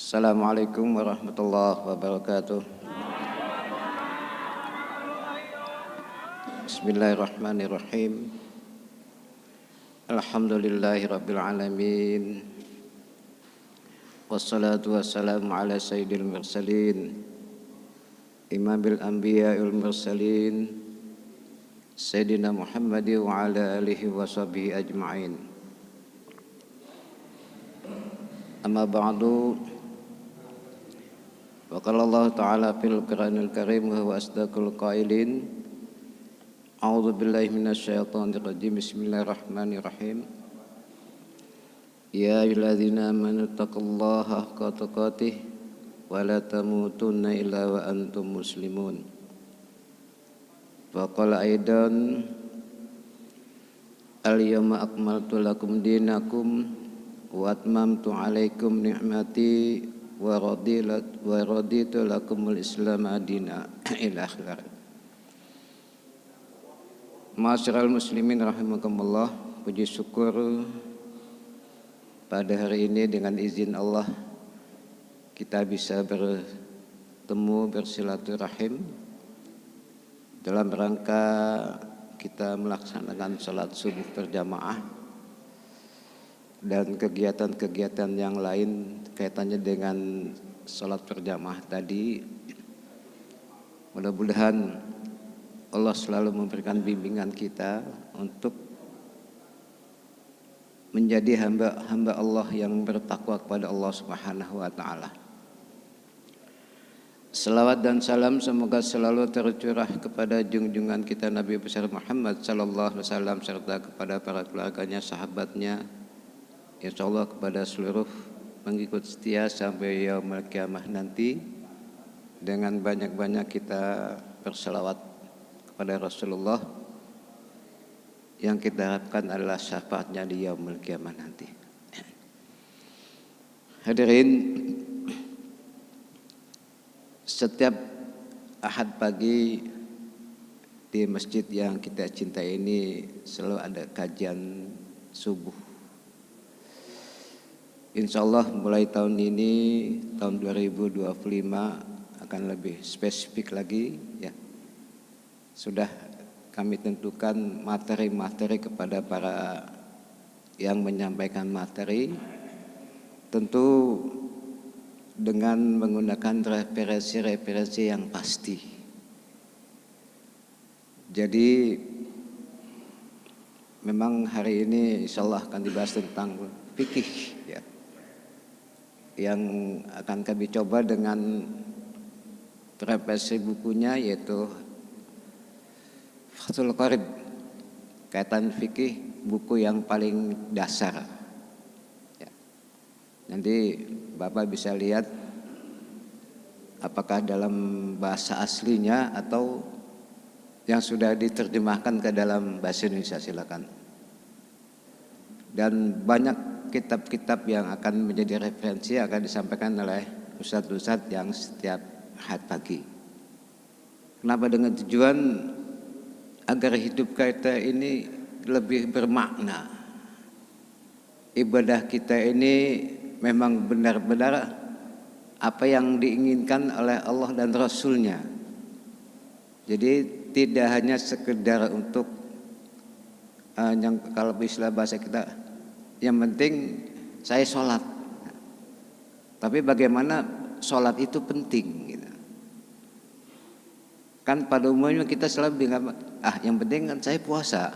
Assalamualaikum warahmatullahi wabarakatuh. Bismillahirrahmanirrahim. Alhamdulillahi rabbil alamin. Wassalatu wassalamu ala sayyidil mursalin, imamil anbiya'il mursalin, Sayyidina Muhammad wa ala alihi wa sahbihi ajma'in. Amma ba'du. Wa qala Allah Ta'ala fil Qur'anil Karim wa huwa asdaqul qailin. A'udzu billahi minasyaitonir rajim. Bismillahirrahmanirrahim. Ya ayyuhalladzina amanu taqullaha haqqa tuqatih wa la tamutunna illa wa antum muslimun. Wa qala aidan al-yawma akmaltu lakum dinakum wa atmamtu 'alaikum ni'mati wa raditu lakumul islam adina ila akhir. Ma'asyiral muslimin rahimakumullah, puji syukur pada hari ini dengan izin Allah kita bisa bertemu bersilaturahim dalam rangka kita melaksanakan salat subuh berjamaah dan kegiatan-kegiatan yang lain kaitannya dengan salat berjamaah tadi. Mudah-mudahan Allah selalu memberikan bimbingan kita untuk menjadi hamba Allah yang bertakwa kepada Allah Subhanahu wa taala. Selawat dan salam semoga selalu tercurah kepada junjungan kita Nabi besar Muhammad sallallahu alaihi wasallam serta kepada para keluarganya, sahabatnya, insyaallah kepada seluruh pengikut setia sampai yaumul qiyamah nanti. Dengan banyak-banyak kita berselawat kepada Rasulullah yang kita harapkan adalah syafaatnya di yaumul qiyamah nanti. Hadirin, setiap Ahad pagi di masjid yang kita cintai ini selalu ada kajian subuh. Insyaallah mulai tahun ini, tahun 2025 akan lebih spesifik lagi ya. Sudah kami tentukan materi-materi kepada para yang menyampaikan materi, tentu dengan menggunakan referensi-referensi yang pasti. Jadi memang hari ini insyaallah akan dibahas tentang fikih ya, yang akan kami coba dengan referensi bukunya yaitu Fathul Qorib, kaitan fikih, buku yang paling dasar ya. Nanti Bapak bisa lihat apakah dalam bahasa aslinya atau yang sudah diterjemahkan ke dalam bahasa Indonesia, silakan. Dan banyak kitab-kitab yang akan menjadi referensi akan disampaikan oleh ustadz-ustadz yang setiap Ahad pagi. Kenapa? Dengan tujuan agar hidup kita ini lebih bermakna. Ibadah kita ini memang benar-benar apa yang diinginkan oleh Allah dan Rasulnya. Jadi tidak hanya sekedar untuk yang kalau istilah bahasa kita, yang penting saya sholat. Tapi bagaimana sholat itu penting gitu. Kan pada umumnya kita selalu bilang, yang penting kan saya puasa.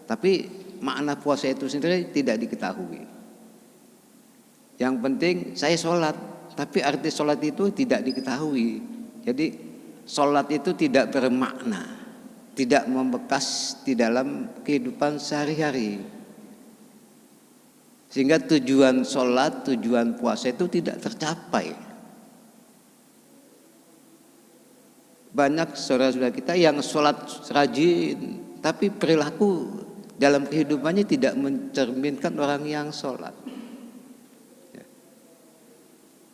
Tapi makna puasa itu sendiri tidak diketahui. Yang penting saya sholat, tapi arti sholat itu tidak diketahui. Jadi sholat itu tidak bermakna, tidak membekas di dalam kehidupan sehari-hari. Sehingga tujuan sholat, tujuan puasa itu tidak tercapai. Banyak saudara-saudara kita yang sholat rajin, tapi perilaku dalam kehidupannya tidak mencerminkan orang yang sholat.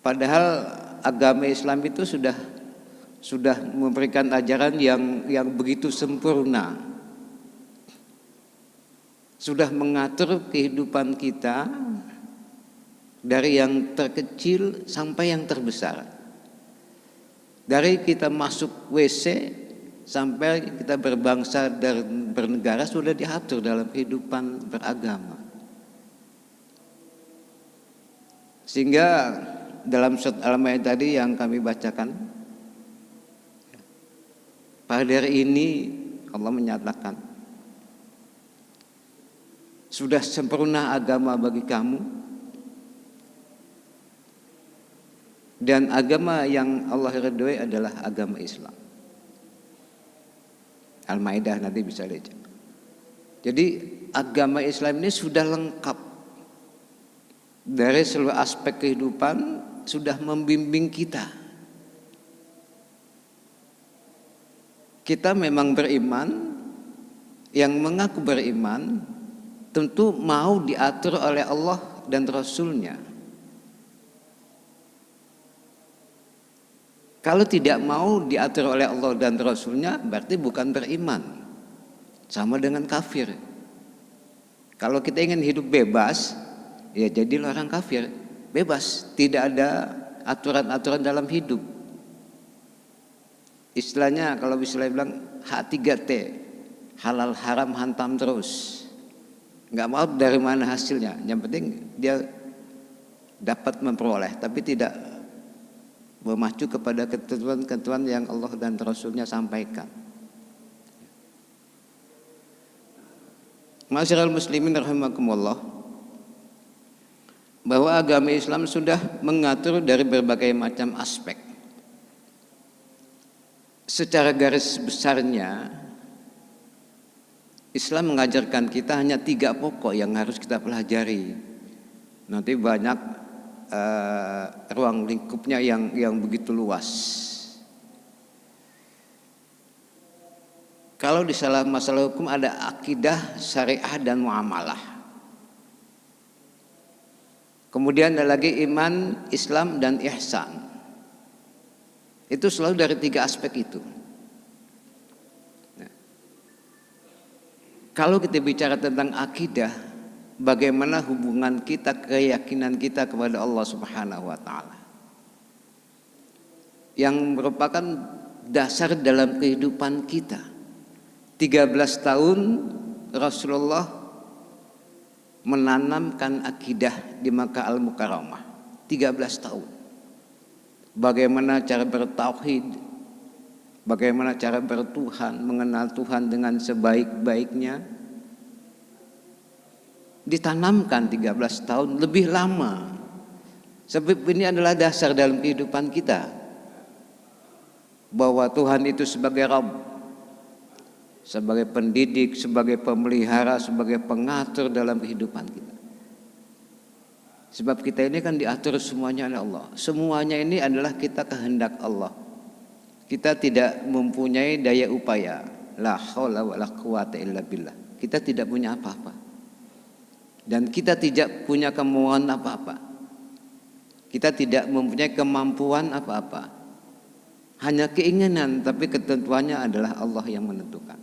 Padahal agama Islam itu sudah memberikan ajaran yang begitu sempurna, sudah mengatur kehidupan kita dari yang terkecil sampai yang terbesar. Dari kita masuk WC sampai kita berbangsa dan bernegara sudah diatur dalam kehidupan beragama. Sehingga dalam surat Al-Maidah tadi yang kami bacakan, pada hari ini Allah menyatakan, sudah sempurna agama bagi kamu, dan agama yang Allah ridhoi adalah agama Islam. Al-Maidah nanti bisa lihat. Jadi agama Islam ini sudah lengkap dari seluruh aspek kehidupan, sudah membimbing kita. Kita memang beriman, yang mengaku beriman tentu mau diatur oleh Allah dan Rasul-Nya. Kalau tidak mau diatur oleh Allah dan Rasul-Nya, berarti bukan beriman. Sama dengan kafir. Kalau kita ingin hidup bebas, ya jadilah orang kafir. Bebas, tidak ada aturan-aturan dalam hidup. Istilahnya kalau bisa bilang H3T, halal haram hantam terus. Nggak mau dari mana hasilnya, yang penting dia dapat memperoleh, tapi tidak memacu kepada ketentuan-ketentuan yang Allah dan Rasul-Nya sampaikan. Ma'asyiral muslimin rahimakumullah, bahwa agama Islam sudah mengatur dari berbagai macam aspek. Secara garis besarnya, Islam mengajarkan kita hanya 3 pokok yang harus kita pelajari. Nanti banyak ruang lingkupnya yang begitu luas. Kalau di dalam masalah hukum ada akidah, syariah, dan muamalah. Kemudian ada lagi iman, Islam, dan ihsan. Itu selalu dari 3 aspek itu. Nah, kalau kita bicara tentang akidah, bagaimana hubungan kita, keyakinan kita kepada Allah Subhanahu wa taala, yang merupakan dasar dalam kehidupan kita. 13 tahun Rasulullah menanamkan akidah di Makkah Al-Mukarramah. 13 tahun. Bagaimana cara bertauhid, bagaimana cara bertuhan, mengenal Tuhan dengan sebaik-baiknya, ditanamkan 13 tahun, lebih lama. Sebab ini adalah dasar dalam kehidupan kita, bahwa Tuhan itu sebagai Rabb, sebagai pendidik, sebagai pemelihara, sebagai pengatur dalam kehidupan kita. Sebab kita ini kan diatur semuanya oleh Allah. Semuanya ini adalah kita kehendak Allah. Kita tidak mempunyai daya upaya. La haula wala quwata illa billah. Kita tidak punya apa-apa. Dan kita tidak punya kemauan apa-apa. Kita tidak mempunyai kemampuan apa-apa. Hanya keinginan, tapi ketentuannya adalah Allah yang menentukan.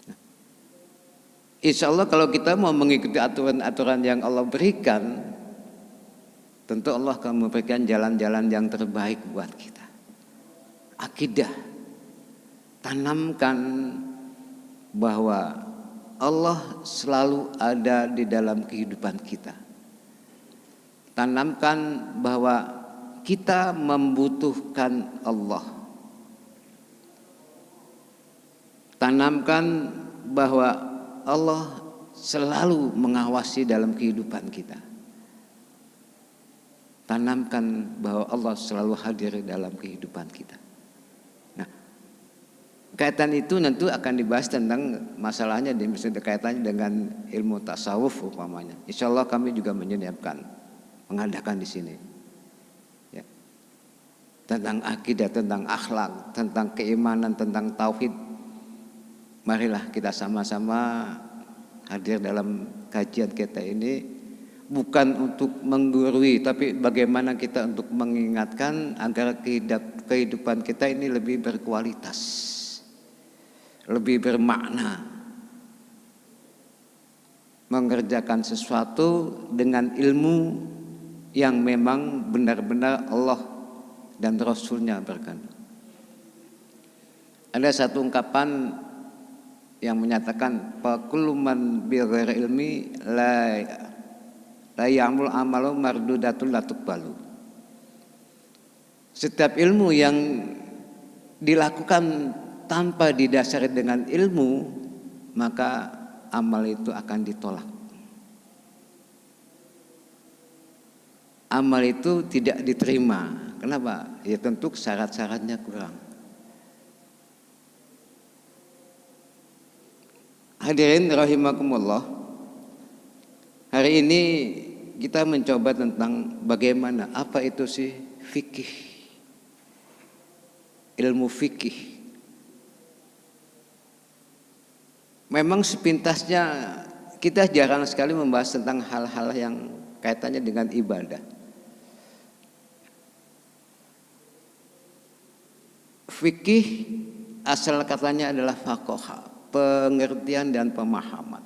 Nah, insya Allah kalau kita mau mengikuti aturan-aturan yang Allah berikan, tentu Allah akan memberikan jalan-jalan yang terbaik buat kita. Akidah, tanamkan bahwa Allah selalu ada di dalam kehidupan kita. Tanamkan bahwa kita membutuhkan Allah. Tanamkan bahwa Allah selalu mengawasi dalam kehidupan kita. Tanamkan bahwa Allah selalu hadir dalam kehidupan kita. Nah, kaitan itu nanti akan dibahas tentang masalahnya, misalnya kaitannya dengan ilmu tasawuf umpamanya. Insya Allah kami juga menyiapkan, mengadakan di sini. Tentang akidah, tentang akhlak, tentang keimanan, tentang tauhid. Marilah kita sama-sama hadir dalam kajian kita ini, bukan untuk menggurui, tapi bagaimana kita untuk mengingatkan agar kehidupan kita ini lebih berkualitas, lebih bermakna, mengerjakan sesuatu dengan ilmu yang memang benar-benar Allah dan Rasulnya berkehendak. Ada satu ungkapan yang menyatakan kullu man bi ghairi ilmi la ya'mul amalu mardudatul la tuqbalu. Setiap ilmu yang dilakukan tanpa didasari dengan ilmu, maka amal itu akan ditolak. Amal itu tidak diterima. Kenapa? Ya tentu syarat-syaratnya kurang. Hadirin rahimakumullah. Hari ini kita mencoba tentang bagaimana, apa itu sih fikih, ilmu fikih. Memang sepintasnya kita jarang sekali membahas tentang hal-hal yang kaitannya dengan ibadah. Fikih asal katanya adalah faqaha, pengertian dan pemahaman.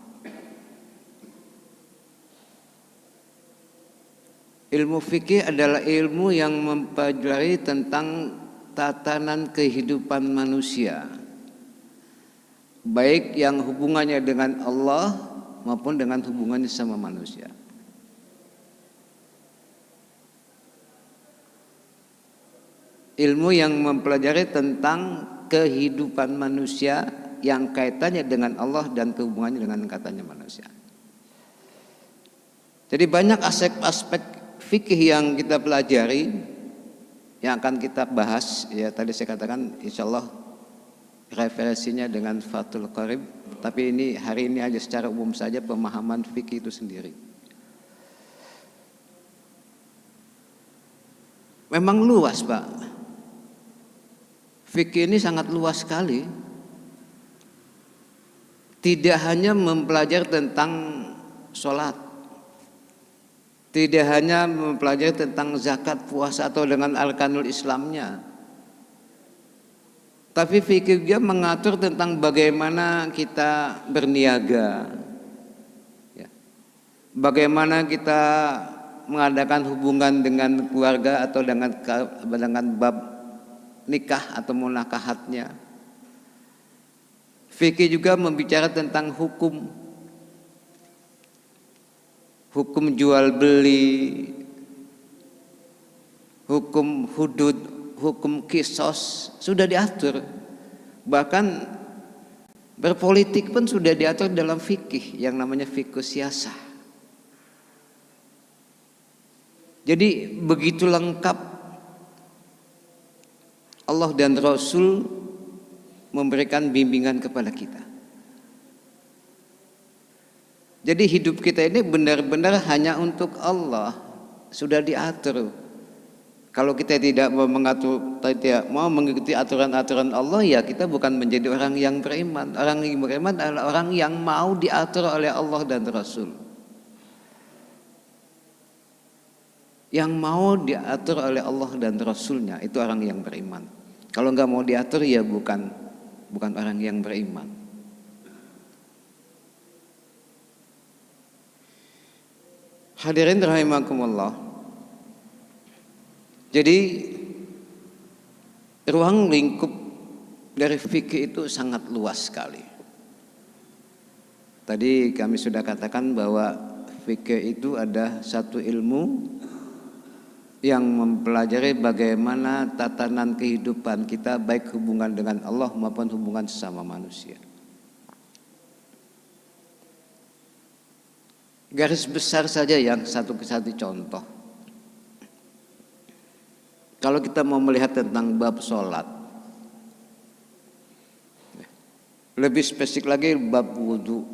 Ilmu fikih adalah ilmu yang mempelajari tentang tatanan kehidupan manusia, baik yang hubungannya dengan Allah maupun dengan hubungannya sama manusia. Ilmu yang mempelajari tentang kehidupan manusia yang kaitannya dengan Allah dan hubungannya dengan katanya manusia. Jadi banyak aspek-aspek fikih yang kita pelajari, yang akan kita bahas. Ya tadi saya katakan insya Allah referensinya dengan Fathul Qorib, tapi ini hari ini aja secara umum saja pemahaman fikih itu sendiri. Memang luas Pak. Fikih ini sangat luas sekali. Tidak hanya mempelajari tentang sholat, tidak hanya mempelajari tentang zakat, puasa atau dengan arkanul Islamnya, tapi fikih juga mengatur tentang bagaimana kita berniaga, ya. Bagaimana kita mengadakan hubungan dengan keluarga atau dengan bab nikah atau munakahatnya. Fikih juga membicara tentang hukum jual beli, hukum hudud, hukum kisos sudah diatur. Bahkan berpolitik pun sudah diatur dalam fikih yang namanya fikih siyasah. Jadi begitu lengkap Allah dan Rasul memberikan bimbingan kepada kita. Jadi hidup kita ini benar-benar hanya untuk Allah, sudah diatur. Kalau kita tidak mau mengikuti aturan-aturan Allah, ya kita bukan menjadi orang yang beriman. Orang yang beriman adalah orang yang mau diatur oleh Allah dan Rasul. Yang mau diatur oleh Allah dan Rasulnya, itu orang yang beriman. Kalau nggak mau diatur, ya bukan orang yang beriman. Hadirin rahimakumullah. Jadi ruang lingkup dari fikih itu sangat luas sekali. Tadi kami sudah katakan bahwa fikih itu ada satu ilmu yang mempelajari bagaimana tatanan kehidupan kita, baik hubungan dengan Allah maupun hubungan sesama manusia. Garis besar saja yang satu contoh. Kalau kita mau melihat tentang bab sholat, lebih spesifik lagi bab wudhu.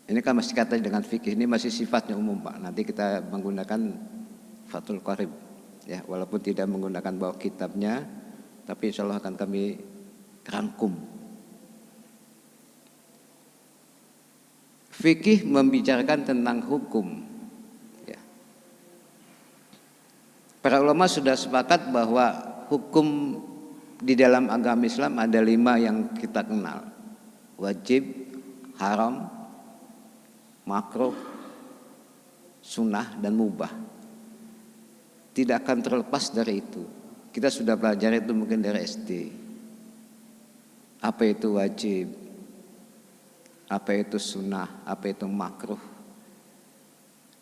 Ini kan masih kata dengan fikih, ini masih sifatnya umum Pak. Nanti kita menggunakan Fathul Qorib, ya, walaupun tidak menggunakan bawah kitabnya, tapi insya Allah akan kami rangkum. Fikih membicarakan tentang hukum, ya. Para ulama sudah sepakat bahwa hukum di dalam agama Islam ada 5 yang kita kenal: wajib, haram, makruh, sunnah, dan mubah. tidak akan terlepas dari itu. Kita sudah pelajari itu mungkin dari SD. Apa itu wajib, apa itu sunnah, apa itu makruh.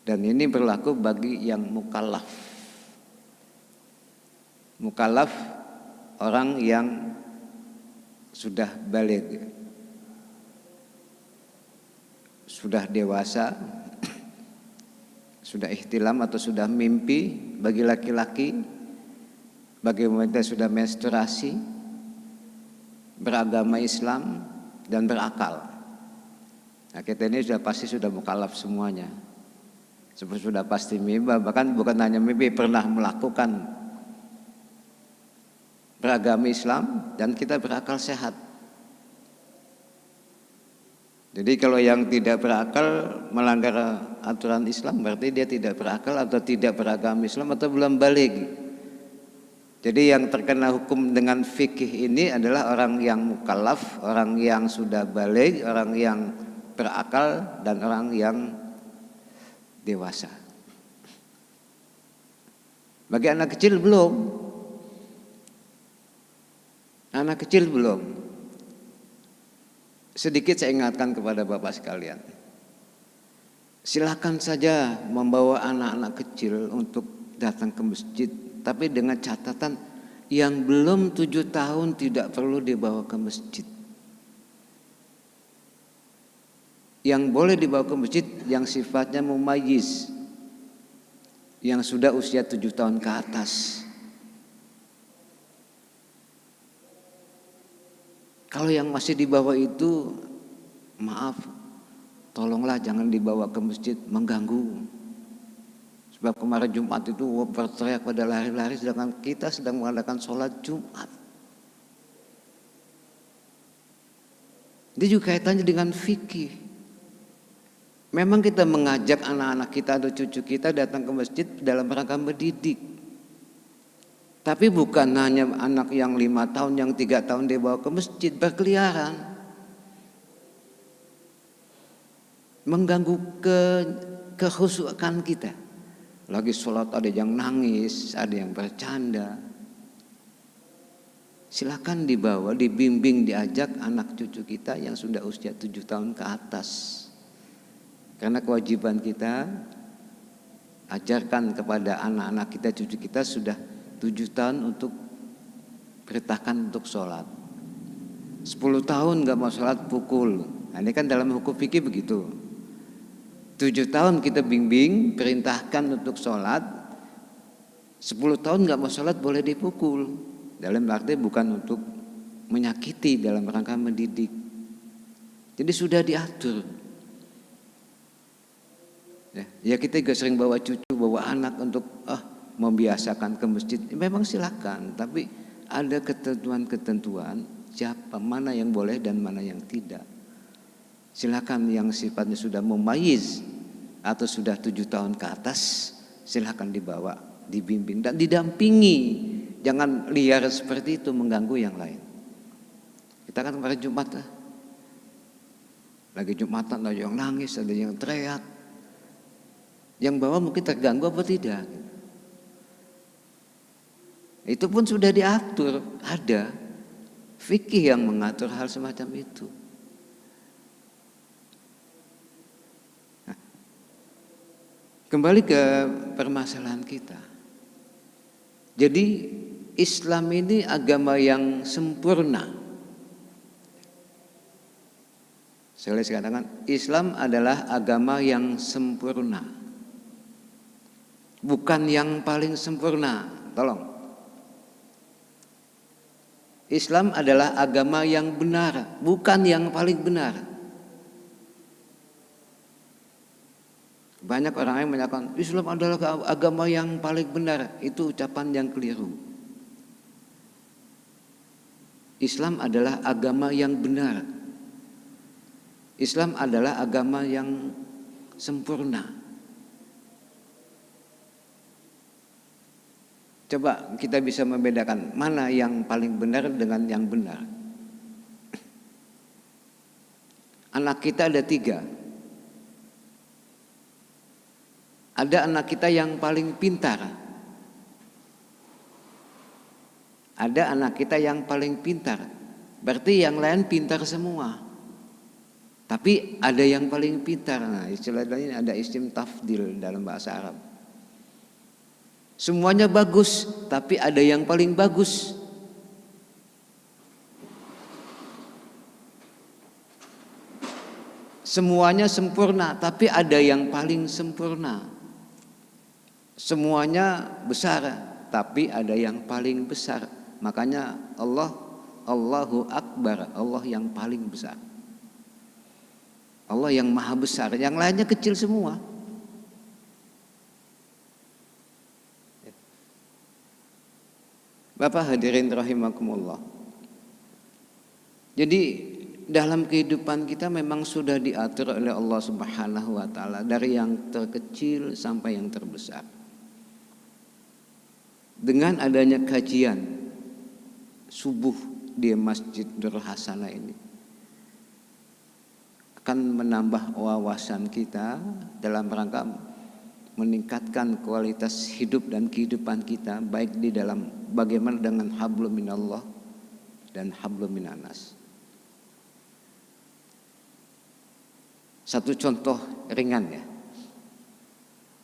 Dan ini berlaku bagi yang mukallaf. Mukallaf orang yang sudah baligh, sudah dewasa, sudah ihtilam atau sudah mimpi bagi laki-laki, bagi wanita sudah menstruasi, beragama Islam dan berakal. Nah, kita ini sudah pasti sudah mukallaf semuanya. Sudah pasti mimpi, bahkan bukan hanya mimpi, pernah melakukan beragama Islam dan kita berakal sehat. Jadi kalau yang tidak berakal melanggar aturan Islam berarti dia tidak berakal atau tidak beragama Islam atau belum baligh. Jadi yang terkena hukum dengan fikih ini adalah orang yang mukallaf, orang yang sudah baligh, orang yang berakal dan orang yang dewasa. Bagi anak kecil belum. Anak kecil belum. Sedikit saya ingatkan kepada Bapak sekalian. Silakan saja membawa anak-anak kecil untuk datang ke masjid, tapi dengan catatan yang belum 7 tahun tidak perlu dibawa ke masjid. Yang boleh dibawa ke masjid yang sifatnya mumayyiz, yang sudah usia 7 tahun ke atas. Kalau yang masih di bawah itu, maaf, tolonglah jangan dibawa ke masjid, mengganggu. Sebab kemarin Jumat itu berteriak pada lari-lari sedangkan kita sedang mengadakan sholat Jumat. Ini juga kaitannya dengan fikih. Memang kita mengajak anak-anak kita atau cucu kita datang ke masjid dalam rangka mendidik. Tapi bukan hanya anak yang 5 tahun, yang 3 tahun dibawa ke masjid berkeliaran. Mengganggu kekhusyukan kita. Lagi sholat ada yang nangis, ada yang bercanda. Silakan dibawa, dibimbing, diajak anak cucu kita yang sudah usia 7 tahun ke atas. Karena kewajiban kita ajarkan kepada anak-anak kita, cucu kita sudah 7 tahun untuk perintahkan untuk sholat. 10 tahun gak mau sholat pukul. Nah, ini kan dalam hukum fikih begitu. 7 tahun kita bimbing, perintahkan untuk sholat. 10 tahun gak mau sholat boleh dipukul. Dalam arti bukan untuk menyakiti, dalam rangka mendidik. Jadi sudah diatur. Ya kita juga sering bawa cucu, bawa anak untuk membiasakan ke masjid. Memang silakan, tapi ada ketentuan-ketentuan siapa, mana yang boleh dan mana yang tidak. Silakan yang sifatnya sudah mumayyiz atau sudah 7 tahun ke atas, silakan dibawa, dibimbing dan didampingi. Jangan liar seperti itu mengganggu yang lain. Kita kan kemarin Jumat, lagi Jumatan ada yang nangis, ada yang teriak. Yang bawa mungkin terganggu apa tidak? Itu pun sudah diatur, ada fikih yang mengatur hal semacam itu. Nah, kembali ke permasalahan kita. Jadi Islam ini agama yang sempurna. Saya katakan Islam adalah agama yang sempurna, bukan yang paling sempurna. Tolong. Islam adalah agama yang benar, bukan yang paling benar. Banyak orang yang menyatakan Islam adalah agama yang paling benar. Itu ucapan yang keliru. Islam adalah agama yang benar. Islam adalah agama yang sempurna. Coba kita bisa membedakan mana yang paling benar dengan yang benar. Anak kita ada 3. Ada anak kita yang paling pintar. Ada anak kita yang paling pintar, berarti yang lain pintar semua. Tapi ada yang paling pintar. Nah, istilah lain ada isim tafdil dalam bahasa Arab. Semuanya bagus, tapi ada yang paling bagus. Semuanya sempurna, tapi ada yang paling sempurna. Semuanya besar, tapi ada yang paling besar. Makanya Allahu Akbar, Allah yang paling besar. Allah yang maha besar, yang lainnya kecil semua. Bapak hadirin rahimakumullah. Jadi dalam kehidupan kita memang sudah diatur oleh Allah Subhanahu wa taala dari yang terkecil sampai yang terbesar. Dengan adanya kajian subuh di Masjid Nur Hasanah ini akan menambah wawasan kita dalam rangka meningkatkan kualitas hidup dan kehidupan kita, baik di dalam bagaimana dengan hablum minallah dan hablum minanas. Satu contoh ringan ya,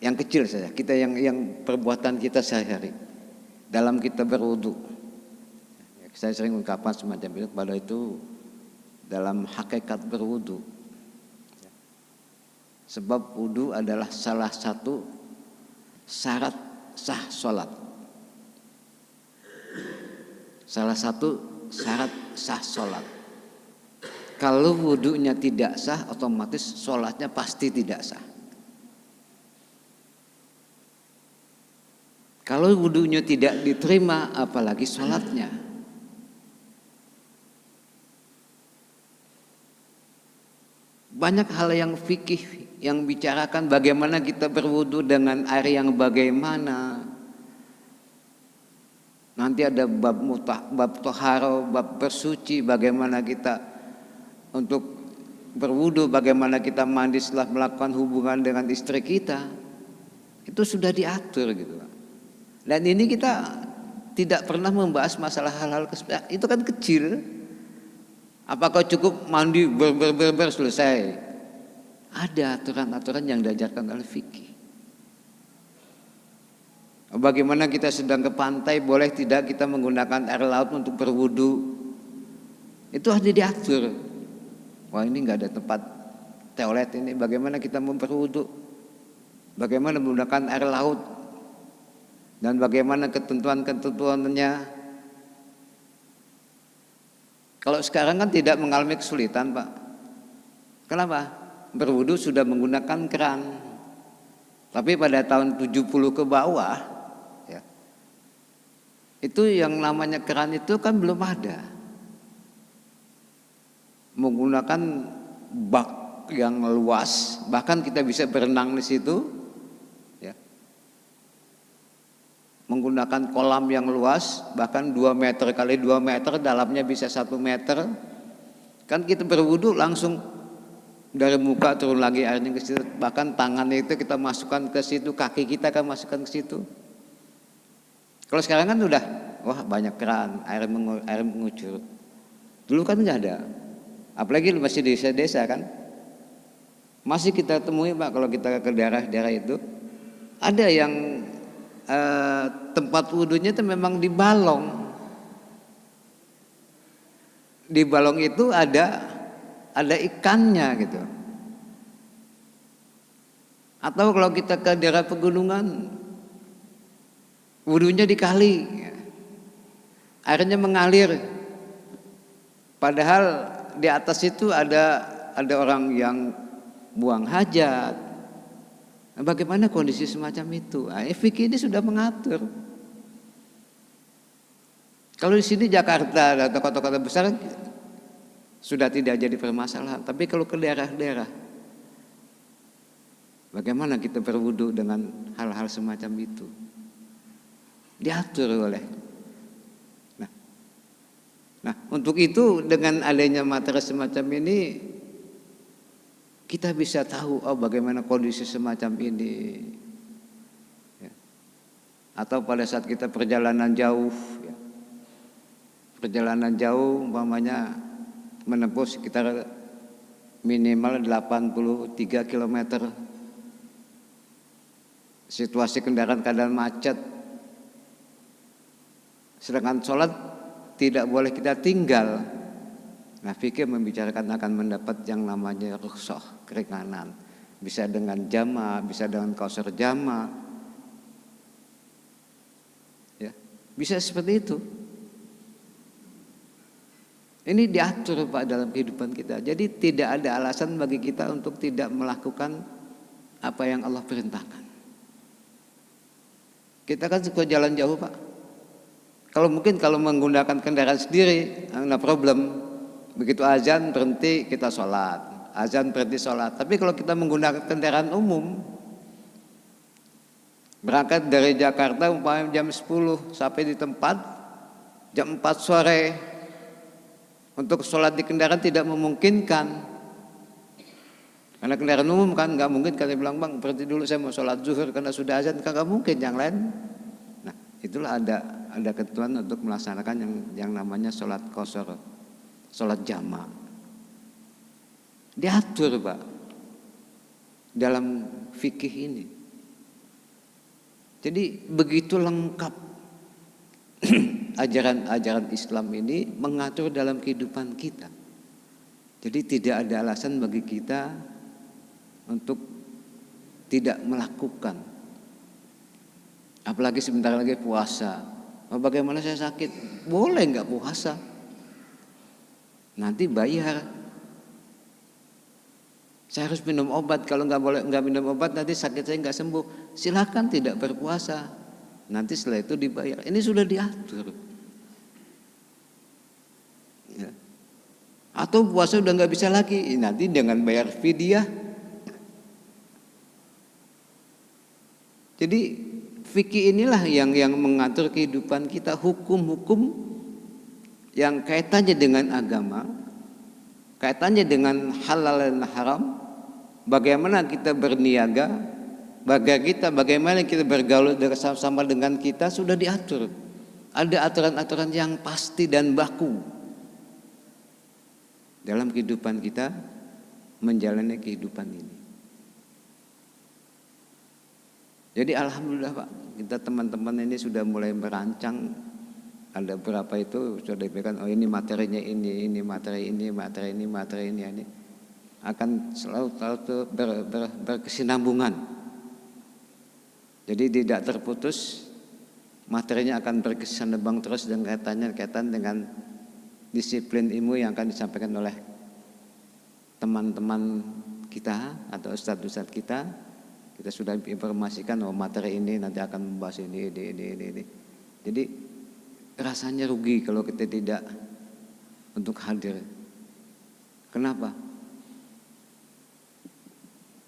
yang kecil saja, kita yang perbuatan kita sehari-hari dalam kita berwudu. Saya sering ungkapan semacam itu, pada itu dalam hakikat berwudu. Sebab wudu adalah salah satu syarat sah sholat. Salah satu syarat sah sholat. Kalau wudunya tidak sah, otomatis sholatnya pasti tidak sah. Kalau wudunya tidak diterima, apalagi sholatnya. Banyak hal yang fikih yang bicarakan bagaimana kita berwudu dengan air yang bagaimana. Nanti ada bab toharo, bab bersuci, bagaimana kita untuk berwudu, bagaimana kita mandi setelah melakukan hubungan dengan istri kita. Itu sudah diatur gitu. Dan ini kita tidak pernah membahas masalah hal-hal itu kan kecil. Apakah cukup mandi ber selesai? Ada aturan-aturan yang diajarkan oleh fikih. Bagaimana kita sedang ke pantai, boleh tidak kita menggunakan air laut untuk berwudu? Itu harus diatur. Wah, ini nggak ada tempat toilet ini. Bagaimana kita mau berwudu? Bagaimana menggunakan air laut? Dan bagaimana ketentuan-ketentuannya? Kalau sekarang kan tidak mengalami kesulitan, Pak. Kenapa? Berwudu sudah menggunakan keran. Tapi pada tahun 70 ke bawah ya, itu yang namanya keran itu kan belum ada. Menggunakan bak yang luas, bahkan kita bisa berenang di situ ya. Menggunakan kolam yang luas, bahkan 2 meter kali 2 meter, dalamnya bisa 1 meter. Kan kita berwudu langsung dari muka turun lagi airnya ke situ, bahkan tangannya itu kita masukkan ke situ, kaki kita kan masukkan ke situ. Kalau sekarang kan udah, wah banyak keran, air mengucur. Dulu kan nggak ada, apalagi masih desa-desa kan. Masih kita temui Pak, kalau kita ke daerah-daerah itu ada yang tempat wudunya itu memang di balong. Di balong itu ada ikannya gitu. Atau kalau kita ke daerah pegunungan, wudunya di kali, airnya mengalir. Padahal di atas itu ada orang yang buang hajat. Nah, bagaimana kondisi semacam itu? Nah, fikih ini sudah mengatur. Kalau di sini Jakarta atau kota-kota besar sudah tidak jadi permasalahan. Tapi kalau ke daerah-daerah, bagaimana kita berwudu dengan hal-hal semacam itu? Diatur oleh. Nah, untuk itu dengan adanya materi semacam ini, kita bisa tahu bagaimana kondisi semacam ini ya. Atau pada saat kita perjalanan jauh ya. perjalanan jauh umpamanya menempuh sekitar minimal 83 km. Situasi kendaraan keadaan macet. Sedangkan sholat tidak boleh kita tinggal. Nah, fikih membicarakan akan mendapat yang namanya rukhsah, keringanan. Bisa dengan jama, bisa dengan qasar jama. Ya, bisa seperti itu. Ini diatur Pak dalam kehidupan kita. Jadi tidak ada alasan bagi kita untuk tidak melakukan apa yang Allah perintahkan. Kita kan suka jalan jauh Pak. Kalau menggunakan kendaraan sendiri, no problem. Begitu azan berhenti kita sholat, azan berhenti sholat. Tapi kalau kita menggunakan kendaraan umum, berangkat dari Jakarta umpamanya jam 10 sampai di tempat jam 4 sore. Untuk sholat di kendaraan tidak memungkinkan. Karena kendaraan umum kan nggak mungkin kita bilang bang berhenti dulu saya mau sholat zuhur karena sudah azan, kan nggak mungkin yang lain. Nah itulah ada ketentuan untuk melaksanakan yang namanya sholat qasar, sholat jama. Diatur Pak dalam fikih ini. Jadi begitu lengkap ajaran-ajaran Islam ini mengatur dalam kehidupan kita. Jadi tidak ada alasan bagi kita untuk tidak melakukan. Apalagi sebentar lagi puasa. Bagaimana saya sakit? Boleh nggak puasa? Nanti bayar. Saya harus minum obat. Kalau nggak minum obat nanti sakit saya nggak sembuh. Silakan tidak berpuasa. Nanti setelah itu dibayar. Ini sudah diatur. Ya. Atau puasa udah nggak bisa lagi, nanti dengan bayar fidyah. Jadi fikih inilah yang mengatur kehidupan kita, hukum-hukum yang kaitannya dengan agama, kaitannya dengan halal dan haram, bagaimana kita berniaga, bagaimana kita bergaul sama dengan kita sudah diatur. Ada aturan-aturan yang pasti dan baku dalam kehidupan kita menjalani kehidupan ini. Jadi alhamdulillah Pak, kita teman-teman ini sudah mulai merancang. Ada berapa itu sudah diberikan, oh ini materinya ini materi ini akan selalu berkesinambungan. Jadi tidak terputus, materinya akan berkesinambungan terus dan kaitan dengan disiplin ilmu yang akan disampaikan oleh teman-teman kita atau ustadz-ustadz kita. Kita sudah informasikan materi ini nanti akan membahas ini. Jadi rasanya rugi kalau kita tidak untuk hadir. Kenapa?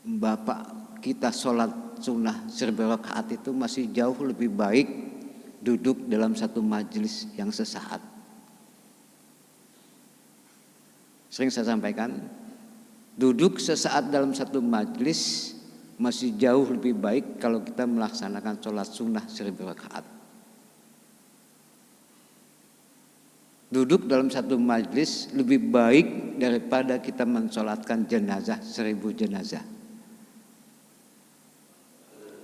Bapak kita sholat sunnah 1000 rakaat itu masih jauh lebih baik duduk dalam satu majelis yang sesaat. Sering saya sampaikan, duduk sesaat dalam satu majelis masih jauh lebih baik kalau kita melaksanakan sholat sunnah 1000 rakaat. Duduk dalam satu majelis lebih baik daripada kita mensolatkan jenazah 1000 jenazah.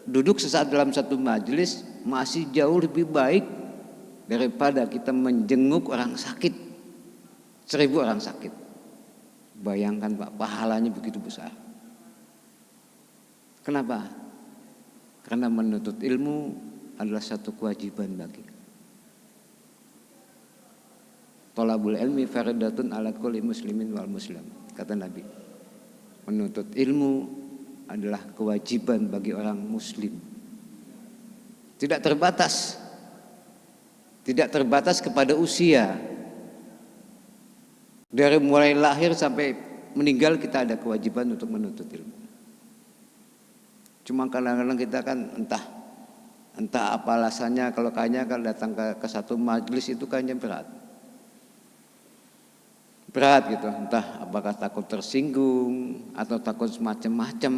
Duduk sesaat dalam satu majelis masih jauh lebih baik daripada kita menjenguk orang sakit, 1000 orang sakit. Bayangkan Pak, pahalanya begitu besar. Kenapa? Karena menuntut ilmu adalah satu kewajiban bagi. Thalabul ilmi fardhatun ala kulli muslimin wal muslim, kata Nabi. Menuntut ilmu adalah kewajiban bagi orang muslim. Tidak terbatas. Tidak terbatas kepada usia. Dari mulai lahir sampai meninggal kita ada kewajiban untuk menuntut ilmu. Cuma kadang-kadang kita kan entah apa alasannya, kalau kayaknya kalau datang ke satu majelis itu kayaknya berat gitu, entah apakah takut tersinggung atau takut semacam-macam.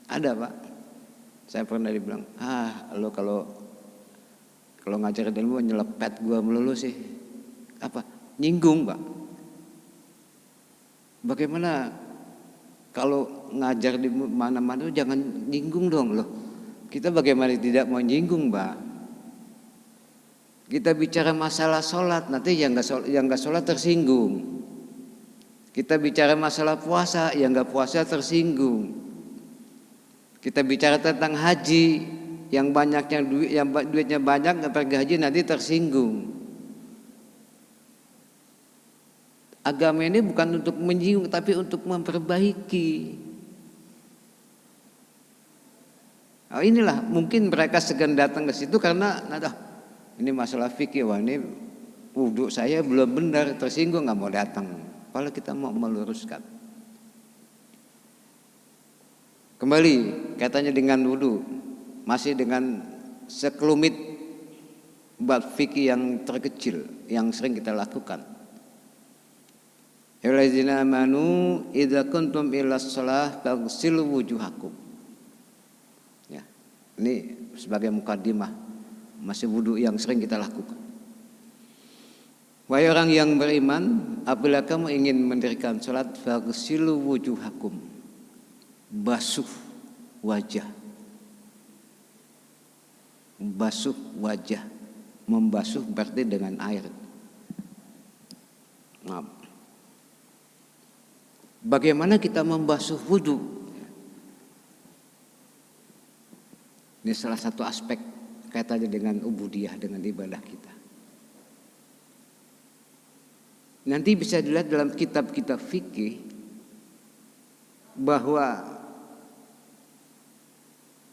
Ada Pak, saya pernah dibilang, lo kalau ngajarin ilmu nyelepet gua melulu sih, apa? Nyinggung, Pak. Bagaimana kalau ngajar di mana-mana jangan nyinggung dong loh. Kita bagaimana tidak mau nyinggung, Mbak? Kita bicara masalah sholat, nanti yang nggak sholat tersinggung. Kita bicara masalah puasa, yang nggak puasa tersinggung. Kita bicara tentang haji, yang duitnya banyak nggak pergi haji nanti tersinggung. Agama ini bukan untuk menyinggung, tapi untuk memperbaiki. Nah, inilah mungkin mereka segan datang ke situ karena ini masalah fikih, wah ini wudhu saya belum benar, tersinggung, nggak mau datang. Kalau kita mau meluruskan. Kembali katanya dengan wudhu, masih dengan sekelumit bab fikih yang terkecil yang sering kita lakukan. Ya allazina amanu idza kuntum ila shalah faghsilu wujuhakum. Ya, ini sebagai mukadimah masih wudhu yang sering kita lakukan. Wahai orang yang beriman, apabila kamu ingin mendirikan salat faghsilu wujuhakum. Basuh wajah. Basuh wajah. Membasuh berarti dengan air. Nah, bagaimana kita membasuh wudhu? Ini salah satu aspek kaitannya dengan ubudiyah, dengan ibadah kita. Nanti bisa dilihat dalam kitab-kitab fikih bahwa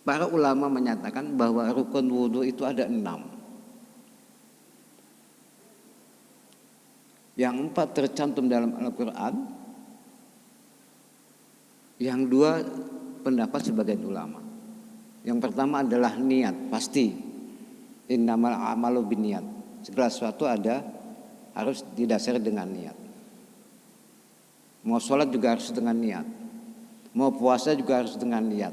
para ulama menyatakan bahwa rukun wudhu itu ada 6. Yang 4 tercantum dalam Al-Quran, yang 2 pendapat sebagian ulama. Yang pertama adalah niat, pasti innamal a'malu binniyat. Segala sesuatu harus didasari dengan niat. Mau sholat juga harus dengan niat. Mau puasa juga harus dengan niat.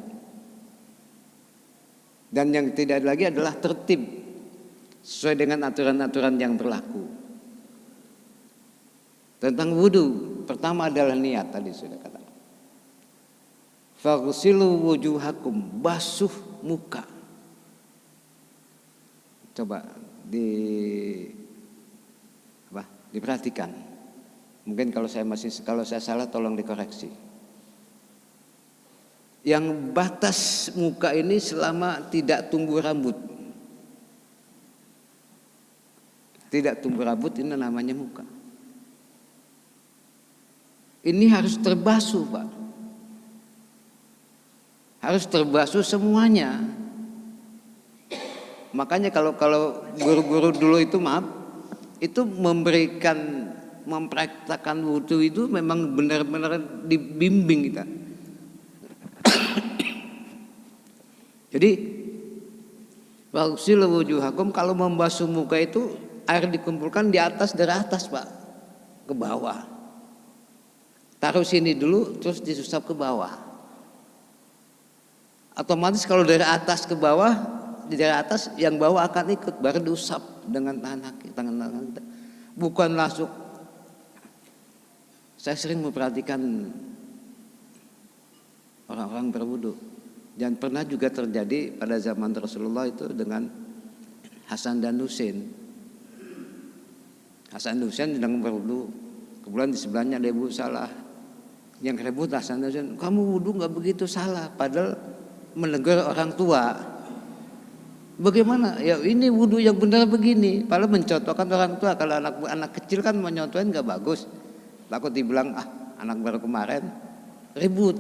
Dan yang tidak lagi adalah tertib sesuai dengan aturan-aturan yang berlaku. Tentang wudhu, pertama adalah niat, tadi sudah katakan. Faghsilu wujuhakum, basuh muka. Coba diperhatikan. Mungkin kalau saya salah tolong dikoreksi. Yang batas muka ini selama tidak tumbuh rambut. Tidak tumbuh rambut ini namanya muka. Ini harus terbasuh, Pak. Harus terbasuh semuanya. Makanya kalau guru-guru dulu itu itu mempraktekkan wudhu itu memang benar-benar dibimbing kita. Jadi waghsilu wujuhakum, kalau membasuh muka itu air dikumpulkan dari atas, Pak, ke bawah. Taruh sini dulu terus disusap ke bawah. Otomatis kalau dari atas ke bawah, dari atas yang bawah akan ikut, baru diusap dengan tangan kita. Bukan langsung. Saya sering memperhatikan orang-orang berwudu. Dan pernah juga terjadi pada zaman Rasulullah itu dengan Hasan dan Husain. Hasan dan Husain sedang berwudu. Kemudian di sebelahnya ada Ibu Salah. Yang ribut Hasan dan Husain, kamu wudu nggak begitu, salah. Padahal menegur orang tua. Bagaimana? Ya ini wudu yang benar begini. Padahal mencontohkan orang tua. Kalau anak kecil kan menyontohin nggak bagus. Takut dibilang anak baru kemarin ribut.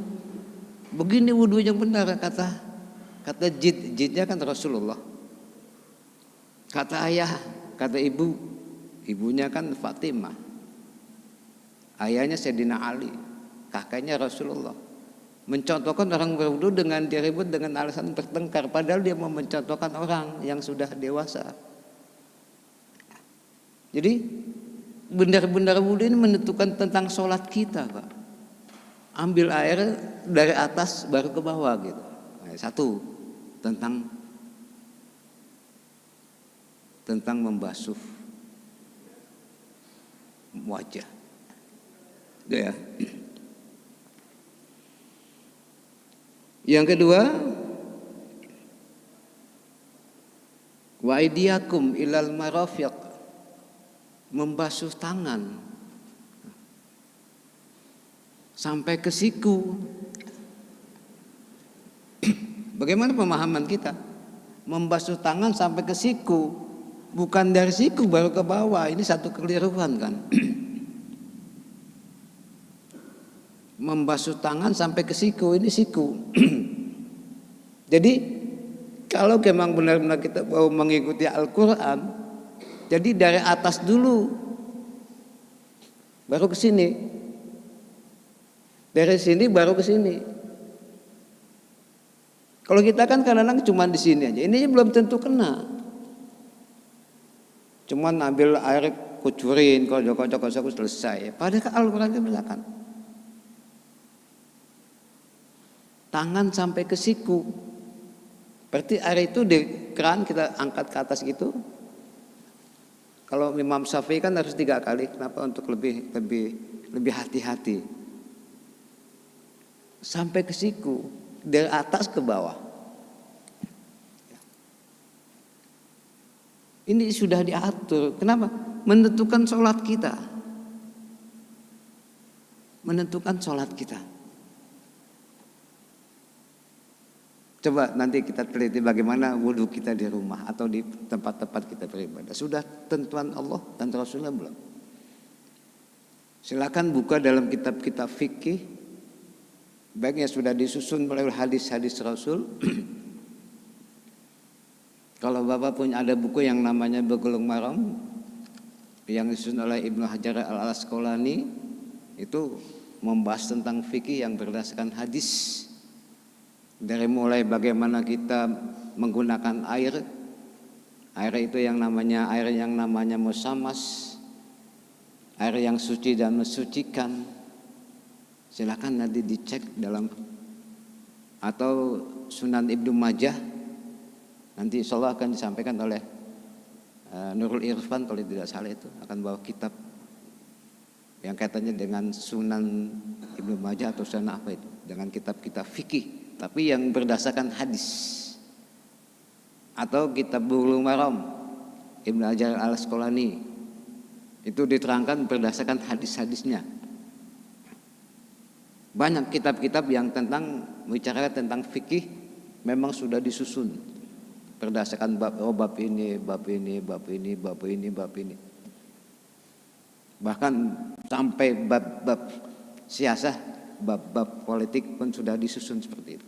Begini wudu yang benar, kata jidnya kan Rasulullah. Kata ayah, kata ibunya kan Fatimah. Ayahnya Sayyidina Ali, kakaknya Rasulullah. Mencontohkan orang berwudu dengan dia ribut dengan alasan bertengkar, padahal dia mau mencontohkan orang yang sudah dewasa. Jadi benar-benar wudu ini menentukan tentang sholat kita, Pak. Ambil air dari atas baru ke bawah gitu. Satu, tentang membasuh. wajah. Itu ya. Yang kedua, wa aydiyakum ilal marafiq, membasuh tangan sampai ke siku. Bagaimana pemahaman kita? Membasuh tangan sampai ke siku, bukan dari siku baru ke bawah. Ini satu kekeliruan kan. Membasuh tangan sampai ke siku, ini siku. Jadi kalau memang benar-benar kita mau mengikuti Al-Quran, jadi dari atas dulu, baru ke sini. Dari sini baru ke sini. Kalau kita kan kadang-kadang cuma di sini aja, ini belum tentu kena. Cuman ambil air kucurin, kocok-kocok selesai. Padahal Al-Quran itu bilang tangan sampai ke siku. Berarti air itu di keran kita angkat ke atas gitu. Kalau Imam Syafi'i kan harus 3 kali. Kenapa? Untuk lebih hati-hati. Sampai ke siku, dari atas ke bawah. Ini sudah diatur. Kenapa? Menentukan sholat kita. Menentukan sholat kita. Coba nanti kita teliti bagaimana wudhu kita di rumah atau di tempat-tempat kita beribadah. Sudah tentuan Allah dan Rasulnya belum? Silakan buka dalam kitab-kitab fikih, baik yang sudah disusun melalui hadis-hadis Rasul. Kalau Bapak punya ada buku yang namanya Bulughul Maram yang disusun oleh Ibnu Hajar Al-Asqalani, itu membahas tentang fikih yang berdasarkan hadis. Dari mulai bagaimana kita menggunakan air itu yang namanya musammas, air yang suci dan mensucikan. Silakan nanti dicek dalam atau Sunan Ibnu Majah, nanti insya Allah akan disampaikan oleh Nurul Irfan kalau tidak salah, itu akan bawa kitab yang kaitannya dengan Sunan Ibnu Majah atau Sunan apa itu, dengan kitab-kitab fikih tapi yang berdasarkan hadis, atau kitab Bulughul Maram Ibnu Hajar Al-Asqalani, itu diterangkan berdasarkan hadis-hadisnya. Banyak kitab-kitab yang bicara tentang fikih memang sudah disusun berdasarkan bab ini. Bahkan sampai bab siasah, bab politik pun sudah disusun seperti itu.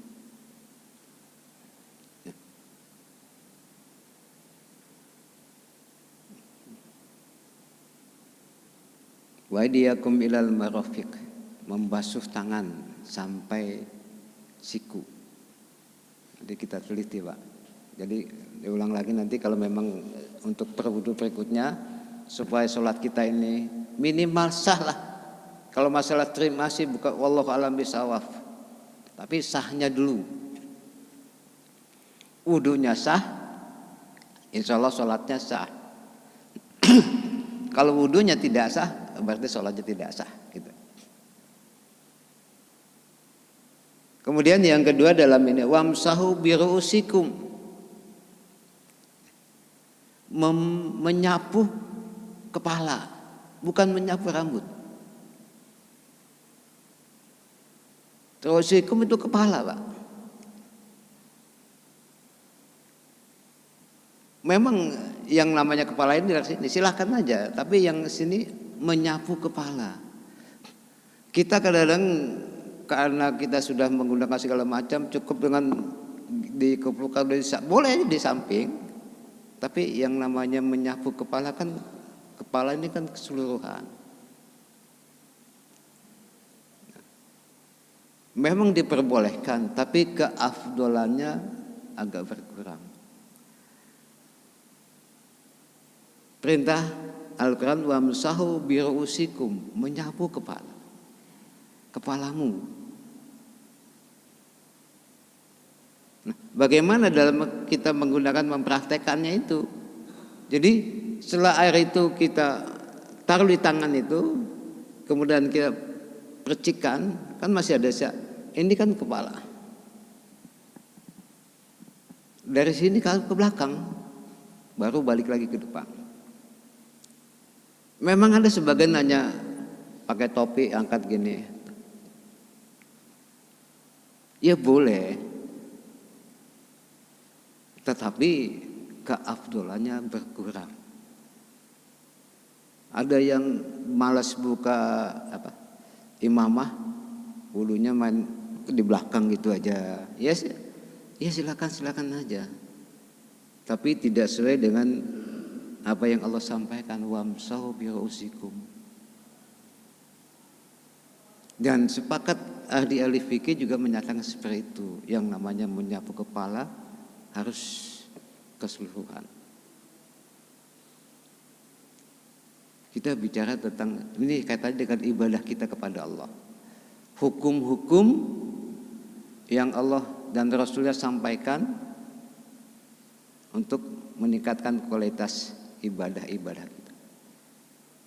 Wa aydiyakum ilal marafiq, membasuh tangan sampai siku. Jadi kita teliti Pak. Jadi diulang lagi nanti kalau memang untuk perwudu berikutnya, supaya sholat kita ini minimal sah lah. Kalau masalah masih bukan wallahu alam bisawab, tapi sahnya dulu. Wudunya sah, insya Allah sholatnya sah. Kalau wudunya tidak sah, berarti sholatnya tidak sah. Gitu. Kemudian yang kedua dalam ini, wamsahu biru'usikum, menyapu kepala, bukan menyapu rambut. Ru'usikum itu kepala Pak. Memang yang namanya kepala ini dari sini, silahkan aja. Tapi yang sini menyapu kepala. Kita kadang-kadang karena kita sudah menggunakan segala macam, cukup dengan dikumpulkan boleh di samping. Tapi yang namanya menyapu kepala kan, kepala ini kan keseluruhan. Memang diperbolehkan, tapi keafdolannya agak berkurang. Perintah Al-Quran, wamsahu biru'usikum, menyapu kepalamu. Nah, bagaimana dalam kita menggunakan mempraktekannya itu? Jadi setelah air itu kita taruh di tangan itu, kemudian kita percikan, kan masih ada ini kan kepala. Dari sini ke belakang, baru balik lagi ke depan. Memang ada sebagian hanya pakai topi angkat gini. Ya boleh. Tetapi keafdolannya berkurang. Ada yang malas buka imamah, wulunya main di belakang gitu aja. Ya silakan aja. Tapi tidak sesuai dengan apa yang Allah sampaikan, wamsahu bi ru'usikum. Dan sepakat ahli fikih juga menyatakan seperti itu. Yang namanya menyapu kepala harus keseluruhan. Kita bicara tentang ini kaitannya dengan ibadah kita kepada Allah. Hukum-hukum yang Allah dan Rasulnya sampaikan untuk meningkatkan kualitas ibadah-ibadah kita.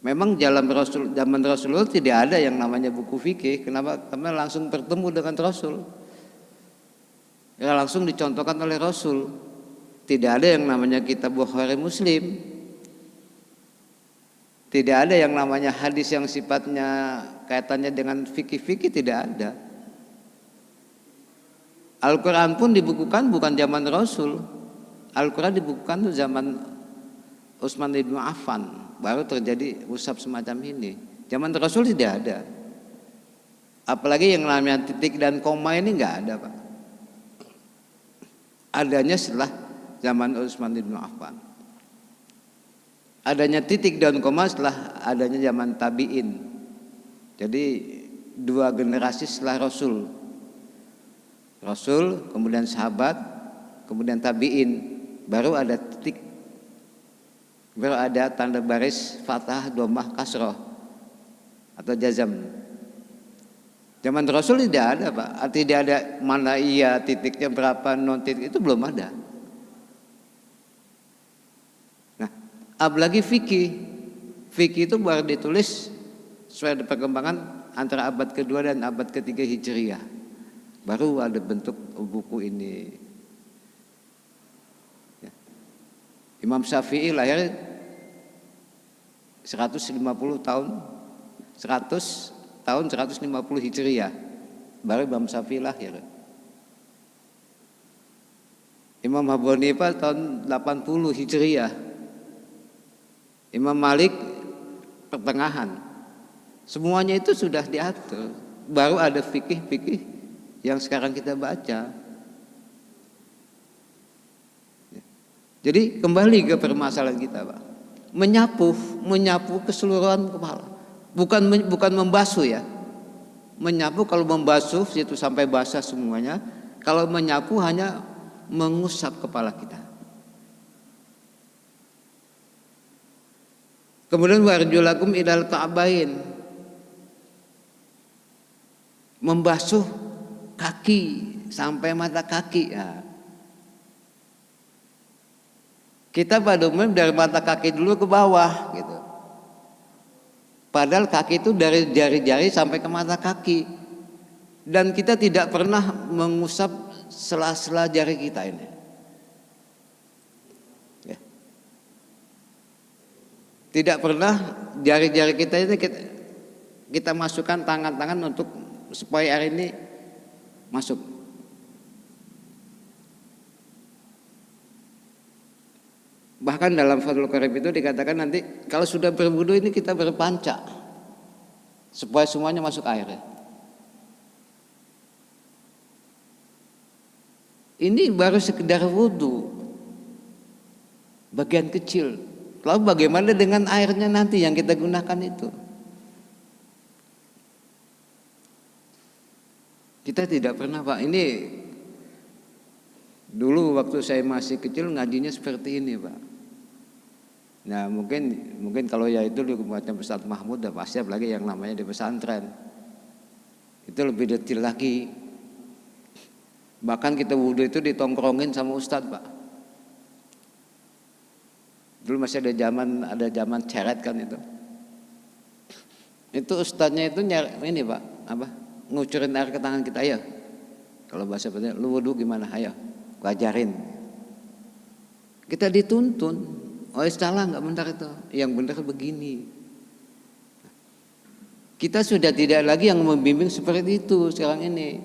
Memang zaman Rasulullah tidak ada yang namanya buku fikih. Kenapa? Karena langsung bertemu dengan Rasul. Ya, langsung dicontohkan oleh Rasul. Tidak ada yang namanya kitab Bukhari Muslim. Tidak ada yang namanya hadis yang sifatnya kaitannya dengan fikih-fikih, tidak ada. Al-Quran pun dibukukan bukan zaman Rasul. Al-Quran dibukukan itu zaman Utsman bin Affan, baru terjadi usap semacam ini. Zaman Rasul tidak ada. Apalagi yang namanya titik dan koma ini nggak ada, Pak. Adanya setelah zaman Utsman bin Affan. Adanya titik dan koma setelah adanya zaman tabi'in. Jadi 2 generasi setelah Rasul. Rasul, kemudian sahabat, kemudian tabi'in. Baru ada titik, baru ada tanda baris fathah, dhammah, kasroh atau jazam. Zaman Rasul tidak ada, Pak. Tidak ada mana iya titiknya berapa, non titik itu belum ada. Apalagi fikih. Fikih itu baru ditulis sesuai perkembangan antara abad kedua dan abad ketiga Hijriyah. Baru ada bentuk buku ini. Ya. Imam Syafi'i lahir 150 tahun 150 Hijriyah. Baru Imam Syafi'i lahir. Imam Abu Hanifah tahun 80 Hijriyah. Imam Malik pertengahan. Semuanya itu sudah diatur. Baru ada fikih-fikih yang sekarang kita baca. Jadi kembali ke permasalahan kita, Pak. Menyapu keseluruhan kepala. Bukan membasuh ya. Menyapu, kalau membasuh itu sampai basah semuanya. Kalau menyapu hanya mengusap kepala kita. Kemudian warjulakum idal ka'bain, membasuh kaki sampai mata kaki. Ya. Kita pada umumnya dari mata kaki dulu ke bawah gitu. Padahal kaki itu dari jari-jari sampai ke mata kaki. Dan kita tidak pernah mengusap sela-sela jari kita ini. Tidak pernah jari-jari kita ini kita masukkan tangan-tangan untuk supaya air ini masuk. Bahkan dalam Fathul Qarib itu dikatakan nanti kalau sudah berwudu ini kita berpanca supaya semuanya masuk air. Ini baru sekedar wudu, bagian kecil. Lalu bagaimana dengan airnya nanti yang kita gunakan itu? Kita tidak pernah, Pak. Ini dulu waktu saya masih kecil ngajinya seperti ini, Pak. Nah mungkin kalau ya itu di macam Ustadz Mahmud, pasti apalagi yang namanya di pesantren itu lebih detail lagi. Bahkan kita wudhu itu ditongkrongin sama Ustadz, Pak. Dulu masih ada zaman ceret kan itu. Itu ustadznya itu nyari ini Pak, apa? Ngucurin air ke tangan kita ya. Kalau bahasa Padang, lu wudu gimana? Ayo, gua ajarin. Kita dituntun. Oh salah nggak benar itu. Yang benar begini. Kita sudah tidak lagi yang membimbing seperti itu sekarang ini.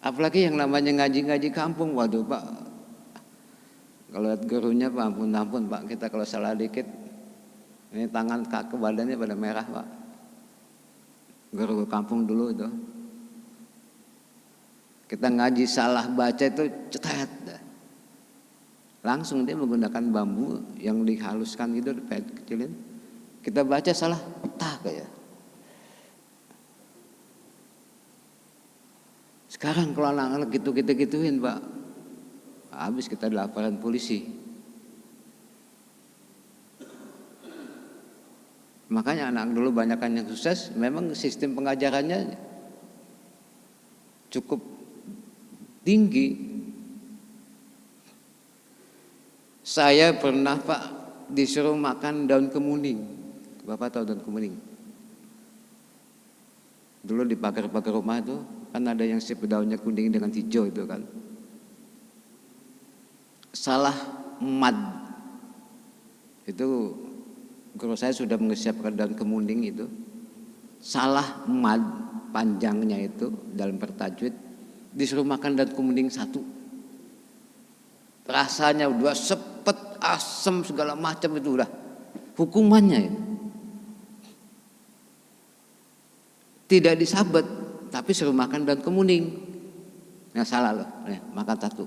Apalagi yang namanya ngaji-ngaji kampung, waduh Pak. Kalau lihat gurunya Pak, ampun Pak, kita kalau salah dikit, ini tangan kaki badannya pada merah Pak. Guru kampung dulu itu. Kita ngaji salah baca itu cetet. Langsung dia menggunakan bambu yang dihaluskan gitu, kecilin. Kita baca salah, tak kayak. Sekarang kalau anak-anak gitu kita gituin Pak, habis kita dilaporan polisi. Makanya anak dulu banyakkan yang sukses, memang sistem pengajarannya cukup tinggi. Saya pernah Pak disuruh makan daun kemuning. Bapak tahu daun kemuning? Dulu di pagar-pagar rumah itu kan ada yang sip daunnya kuning dengan hijau itu kan. Salah mad. Itu guru saya sudah menyiapkan daun kemuning itu. Salah mad panjangnya itu dalam bertajwid, disuruh makan daun kemuning satu. Rasanya udah sepet, asam segala macam itu udah hukumannya itu. Tidak disabet, tapi suruh makan daun kemuning. Nggak salah loh, makan satu.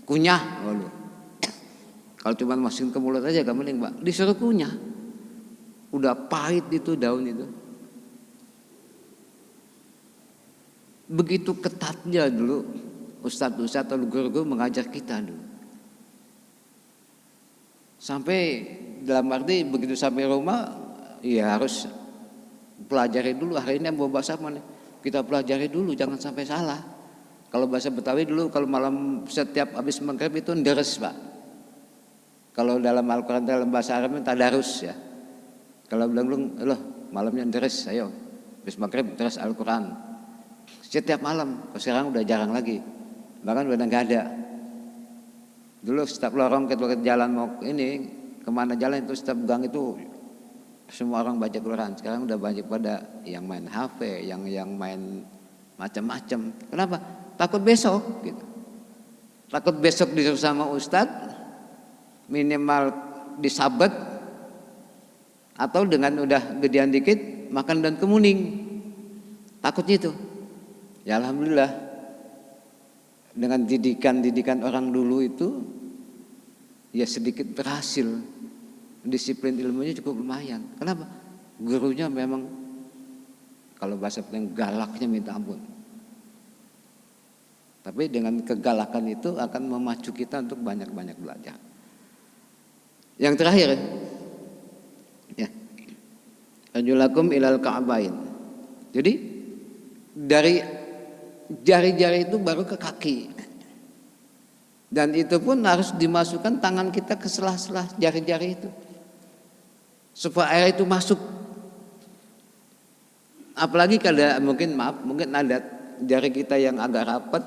Kunyah, loh. Kalau cuma masukin ke mulut aja gak mending Pak, disuruh kunyah. Udah pahit itu daun itu. Begitu ketatnya dulu ustadz-ustadz atau guru-guru mengajar kita dulu. Sampai dalam arti begitu sampai rumah, ya harus pelajari dulu hari ini mau bahasa apa nih? Kita pelajari dulu, jangan sampai salah. Kalau bahasa Betawi dulu kalau malam setiap habis maghrib itu deres Pak. Kalau dalam Al-Quran dalam bahasa Arab itu tadarus ya. Kalau bilang loh malamnya deres, ayo habis maghrib deres Al-Quran. Setiap malam, sekarang udah jarang lagi. Bahkan udah nggak ada. Dulu setiap lorong ke jalan mau ini kemana jalan itu setiap gang itu semua orang baca Quran. Sekarang udah banyak pada yang main HP, yang main macam-macam. Kenapa? Takut besok gitu. Takut besok disuruh sama ustadz, minimal disabet, atau dengan udah gedean dikit makan daun kemuning. Takutnya itu. Ya alhamdulillah dengan didikan orang dulu itu ya sedikit berhasil. Disiplin ilmunya cukup lumayan. Kenapa? Gurunya memang kalau bahasa paling galaknya minta ampun. Tapi dengan kegalakan itu akan memacu kita untuk banyak-banyak belajar. Yang terakhir ya. Rajulakum ilal ka'bain. Jadi dari jari-jari itu baru ke kaki. Dan itu pun harus dimasukkan tangan kita ke sela-sela jari-jari itu. Supaya air itu masuk. Apalagi kalau mungkin ada jari kita yang agak rapat,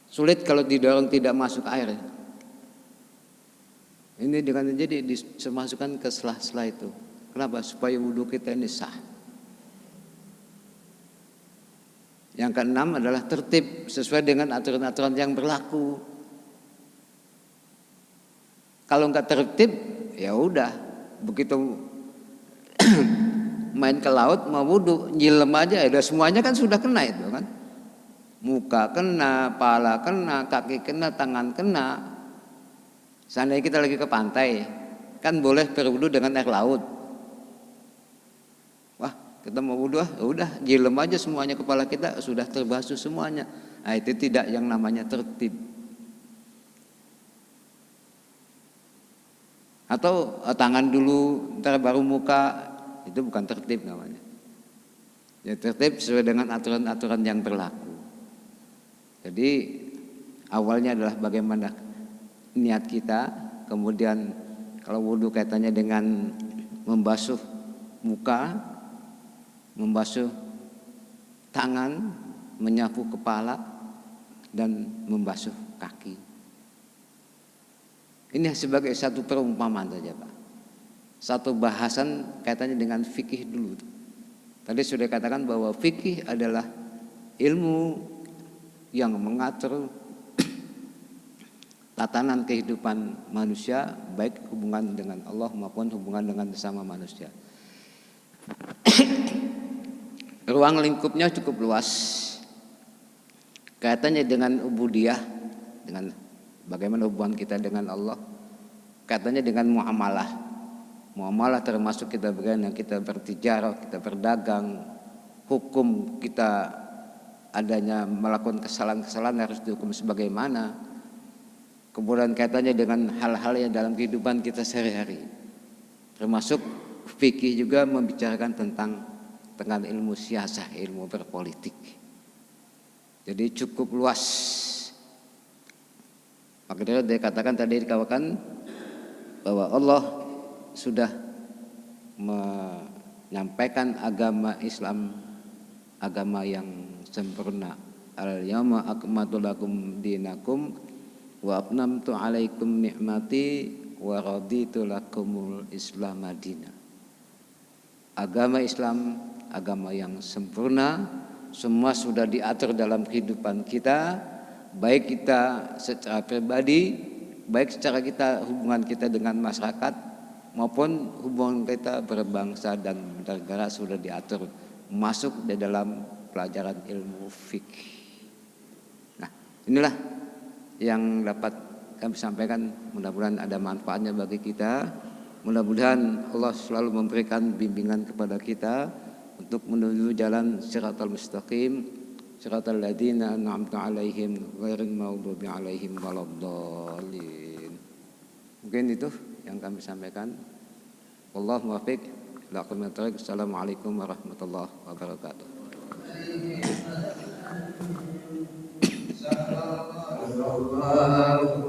sulit kalau didorong tidak masuk air. Ini dengan jadi dimasukkan ke sela-sela itu. Kenapa? Supaya wudhu kita ini sah. Yang keenam adalah tertib sesuai dengan aturan-aturan yang berlaku. Kalau nggak tertib, ya udah. Begitu main ke laut mau wudhu nyilem aja ya semuanya kan sudah kena itu kan. Muka kena, pala kena, kaki kena, tangan kena. Seandainya kita lagi ke pantai kan boleh berwudhu dengan air laut. Wah kita mau wudhu udah nyilem aja semuanya, kepala kita sudah terbasuh semuanya. Nah itu tidak yang namanya tertib. Atau tangan dulu, ntar baru muka, itu bukan tertib namanya. Ya tertib sesuai dengan aturan-aturan yang berlaku. Jadi awalnya adalah bagaimana niat kita, kemudian Kalau wudhu kaitannya dengan membasuh muka, membasuh tangan, menyapu kepala, dan membasuh kaki. Ini sebagai satu perumpamaan saja Pak. Satu bahasan kaitannya dengan fikih dulu. Tadi sudah katakan bahwa fikih adalah ilmu yang mengatur tatanan kehidupan manusia, baik hubungan dengan Allah maupun hubungan dengan sesama manusia. Ruang lingkupnya cukup luas, kaitannya dengan ubudiyah, dengan bagaimana hubungan kita dengan Allah, kaitannya dengan muamalah. Muamalah termasuk kita bagaimana kita bertijarah, kita berdagang, hukum kita adanya melakukan kesalahan-kesalahan harus dihukum sebagaimana. Kemudian kaitannya dengan hal-hal yang dalam kehidupan kita sehari-hari. Termasuk fikih juga membicarakan tentang ilmu siasah, ilmu berpolitik. Jadi cukup luas. Makanya dikatakan tadi dikatakan bahwa Allah sudah menyampaikan agama Islam, agama yang sempurna. Al-yawma akmaltu lakum dinakum wa atmamtu alaikum ni'mati wa raditu lakumul Islam madina. Agama Islam, agama yang sempurna, semua sudah diatur dalam kehidupan kita, baik kita secara pribadi, baik secara kita hubungan kita dengan masyarakat, maupun hubungan kita berbangsa dan bernegara sudah diatur masuk di dalam pelajaran ilmu fikih. Nah, inilah yang dapat kami sampaikan. Mudah-mudahan ada manfaatnya bagi kita. Mudah-mudahan Allah selalu memberikan bimbingan kepada kita untuk menuju jalan siratal mustaqim, siratal ladzina an'amta 'alaihim ghairil maghdubi 'alaihim waladdallin. Mungkin itu yang kami sampaikan. Wallahu muwaffiq ila aqwamit thoriq. Assalamualaikum warahmatullahi wabarakatuh. Sallallahu